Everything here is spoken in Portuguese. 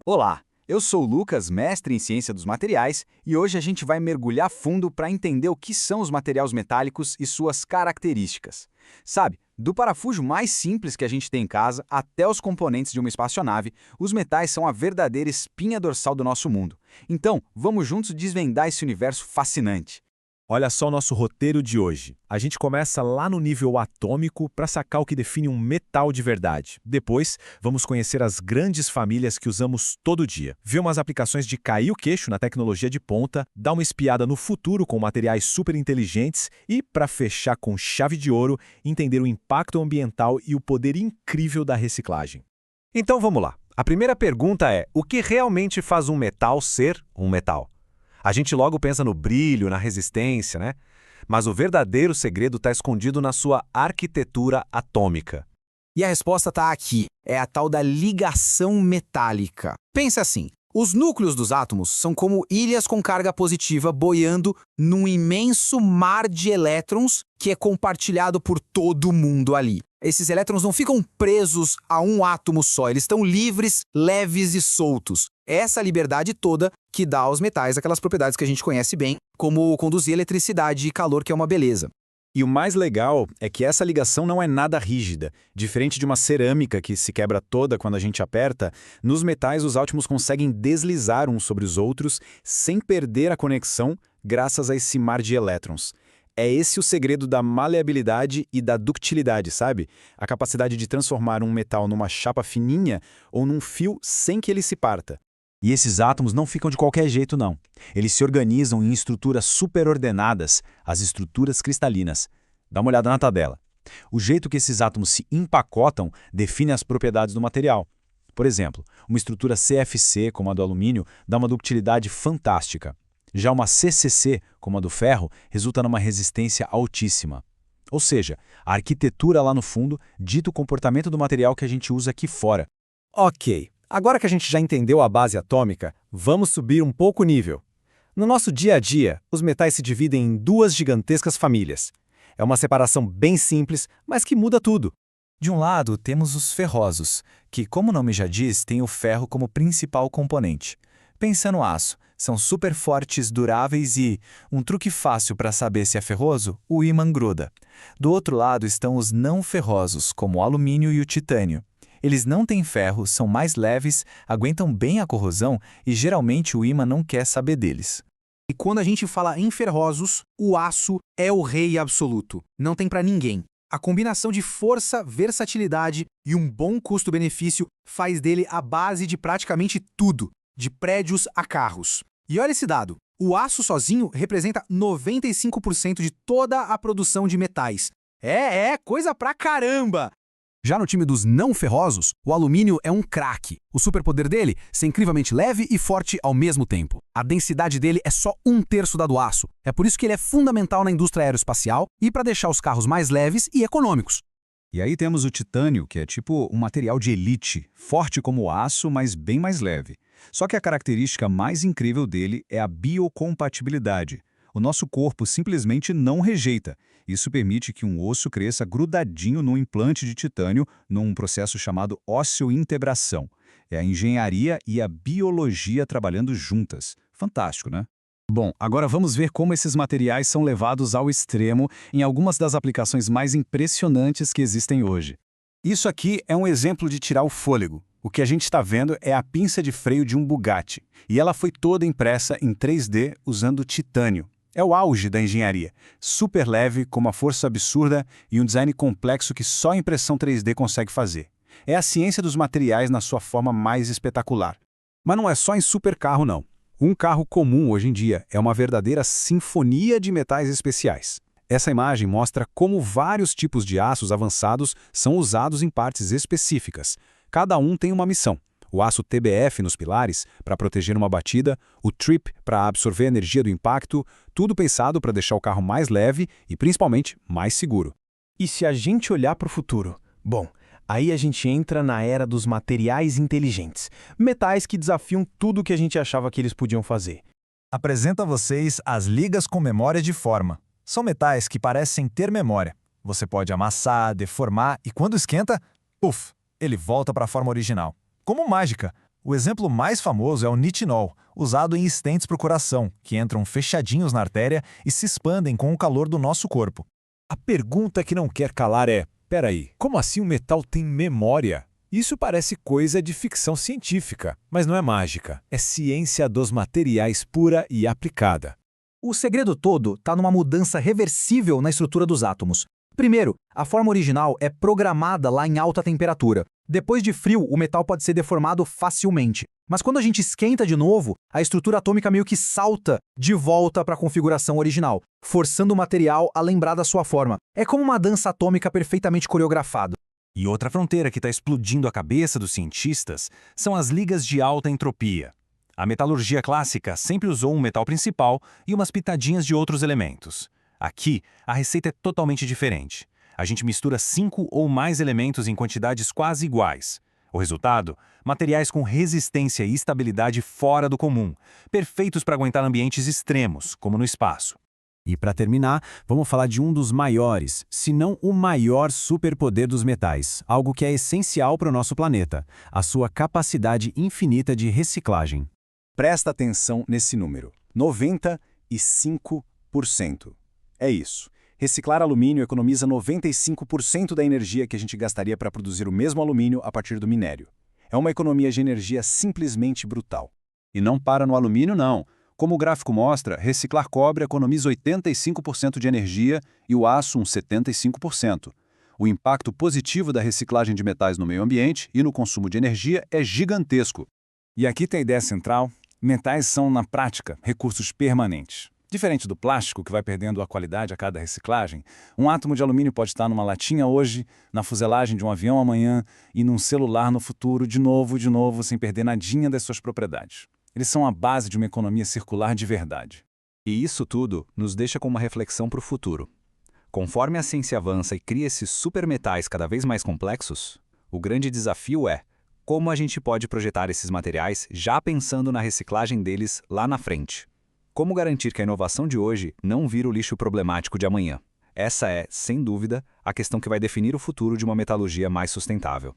Olá, eu sou o Lucas, mestre em Ciência dos Materiais, e hoje a gente vai mergulhar fundo para entender o que são os materiais metálicos e suas características. Sabe, do parafuso mais simples que a gente tem em casa até os componentes de uma espaçonave, os metais são a verdadeira espinha dorsal do nosso mundo. Então, vamos juntos desvendar esse universo fascinante. Olha só o nosso roteiro de hoje. A gente começa lá no nível atômico para sacar o que define um metal de verdade. Depois, vamos conhecer as grandes famílias que usamos todo dia. Ver umas aplicações de cair o queixo na tecnologia de ponta, dar uma espiada no futuro com materiais super inteligentes e, para fechar com chave de ouro, entender o impacto ambiental e o poder incrível da reciclagem. Então vamos lá. A primeira pergunta é: o que realmente faz um metal ser um metal? A gente logo pensa no brilho, na resistência, né? Mas o verdadeiro segredo está escondido na sua arquitetura atômica. E a resposta está aqui. É a tal da ligação metálica. Pensa assim, os núcleos dos átomos são como ilhas com carga positiva boiando num imenso mar de elétrons que é compartilhado por todo mundo ali. Esses elétrons não ficam presos a um átomo só, eles estão livres, leves e soltos. É essa liberdade toda que dá aos metais aquelas propriedades que a gente conhece bem, como conduzir eletricidade e calor, que é uma beleza. E o mais legal é que essa ligação não é nada rígida. Diferente de uma cerâmica que se quebra toda quando a gente aperta, nos metais os átomos conseguem deslizar uns sobre os outros sem perder a conexão graças a esse mar de elétrons. É esse o segredo da maleabilidade e da ductilidade, sabe? A capacidade de transformar um metal numa chapa fininha ou num fio sem que ele se parta. E esses átomos não ficam de qualquer jeito, não. Eles se organizam em estruturas superordenadas, as estruturas cristalinas. Dá uma olhada na tabela. O jeito que esses átomos se empacotam define as propriedades do material. Por exemplo, uma estrutura CFC, como a do alumínio, dá uma ductilidade fantástica. Já uma CCC, como a do ferro, resulta numa resistência altíssima. Ou seja, a arquitetura lá no fundo dita o comportamento do material que a gente usa aqui fora. Ok, agora que a gente já entendeu a base atômica, vamos subir um pouco o nível. No nosso dia a dia, os metais se dividem em duas gigantescas famílias. É uma separação bem simples, mas que muda tudo. De um lado, temos os ferrosos, que, como o nome já diz, têm o ferro como principal componente. Pensa no aço. São super fortes, duráveis e, um truque fácil para saber se é ferroso, o ímã gruda. Do outro lado estão os não ferrosos, como o alumínio e o titânio. Eles não têm ferro, são mais leves, aguentam bem a corrosão e geralmente o ímã não quer saber deles. E quando a gente fala em ferrosos, o aço é o rei absoluto. Não tem para ninguém. A combinação de força, versatilidade e um bom custo-benefício faz dele a base de praticamente tudo, de prédios a carros. E olha esse dado, o aço sozinho representa 95% de toda a produção de metais. Coisa pra caramba! Já no time dos não ferrosos, o alumínio é um craque. O superpoder dele, ser incrivelmente leve e forte ao mesmo tempo. A densidade dele é só 1/3 da do aço. É por isso que ele é fundamental na indústria aeroespacial e para deixar os carros mais leves e econômicos. E aí temos o titânio, que é tipo um material de elite, forte como o aço, mas bem mais leve. Só que a característica mais incrível dele é a biocompatibilidade. O nosso corpo simplesmente não rejeita. Isso permite que um osso cresça grudadinho num implante de titânio num processo chamado osseointegração. É a engenharia e a biologia trabalhando juntas. Fantástico, né? Bom, agora vamos ver como esses materiais são levados ao extremo em algumas das aplicações mais impressionantes que existem hoje. Isso aqui é um exemplo de tirar o fôlego. O que a gente está vendo é a pinça de freio de um Bugatti, e ela foi toda impressa em 3D usando titânio. É o auge da engenharia, super leve, com uma força absurda e um design complexo que só a impressão 3D consegue fazer. É a ciência dos materiais na sua forma mais espetacular. Mas não é só em supercarro, não. Um carro comum hoje em dia é uma verdadeira sinfonia de metais especiais. Essa imagem mostra como vários tipos de aços avançados são usados em partes específicas. Cada um tem uma missão. O aço TBF nos pilares, para proteger uma batida, o TRIP, para absorver a energia do impacto, tudo pensado para deixar o carro mais leve e, principalmente, mais seguro. E se a gente olhar para o futuro? Bom, aí a gente entra na era dos materiais inteligentes, metais que desafiam tudo o que a gente achava que eles podiam fazer. Apresento a vocês as ligas com memória de forma. São metais que parecem ter memória. Você pode amassar, deformar e quando esquenta, puf, ele volta para a forma original. Como mágica. O exemplo mais famoso é o nitinol, usado em stents para o coração, que entram fechadinhos na artéria e se expandem com o calor do nosso corpo. A pergunta que não quer calar é: peraí, como assim o metal tem memória? Isso parece coisa de ficção científica, mas não é mágica. É ciência dos materiais pura e aplicada. O segredo todo está numa mudança reversível na estrutura dos átomos. Primeiro, a forma original é programada lá em alta temperatura. Depois de frio, o metal pode ser deformado facilmente. Mas quando a gente esquenta de novo, a estrutura atômica meio que salta de volta para a configuração original, forçando o material a lembrar da sua forma. É como uma dança atômica perfeitamente coreografada. E outra fronteira que está explodindo a cabeça dos cientistas são as ligas de alta entropia. A metalurgia clássica sempre usou um metal principal e umas pitadinhas de outros elementos. Aqui, a receita é totalmente diferente. A gente mistura 5 ou mais elementos em quantidades quase iguais. O resultado? Materiais com resistência e estabilidade fora do comum, perfeitos para aguentar ambientes extremos, como no espaço. E para terminar, vamos falar de um dos maiores, se não o maior superpoder dos metais, algo que é essencial para o nosso planeta, a sua capacidade infinita de reciclagem. Presta atenção nesse número: 95%. É isso. Reciclar alumínio economiza 95% da energia que a gente gastaria para produzir o mesmo alumínio a partir do minério. É uma economia de energia simplesmente brutal. E não para no alumínio, não. Como o gráfico mostra, reciclar cobre economiza 85% de energia e o aço uns 75%. O impacto positivo da reciclagem de metais no meio ambiente e no consumo de energia é gigantesco. E aqui tem a ideia central: metais são, na prática, recursos permanentes. Diferente do plástico, que vai perdendo a qualidade a cada reciclagem, um átomo de alumínio pode estar numa latinha hoje, na fuselagem de um avião amanhã e num celular no futuro, de novo, sem perder nadinha das suas propriedades. Eles são a base de uma economia circular de verdade. E isso tudo nos deixa com uma reflexão para o futuro. Conforme a ciência avança e cria esses supermetais cada vez mais complexos, o grande desafio é como a gente pode projetar esses materiais já pensando na reciclagem deles lá na frente. Como garantir que a inovação de hoje não vira o lixo problemático de amanhã? Essa é, sem dúvida, a questão que vai definir o futuro de uma metalurgia mais sustentável.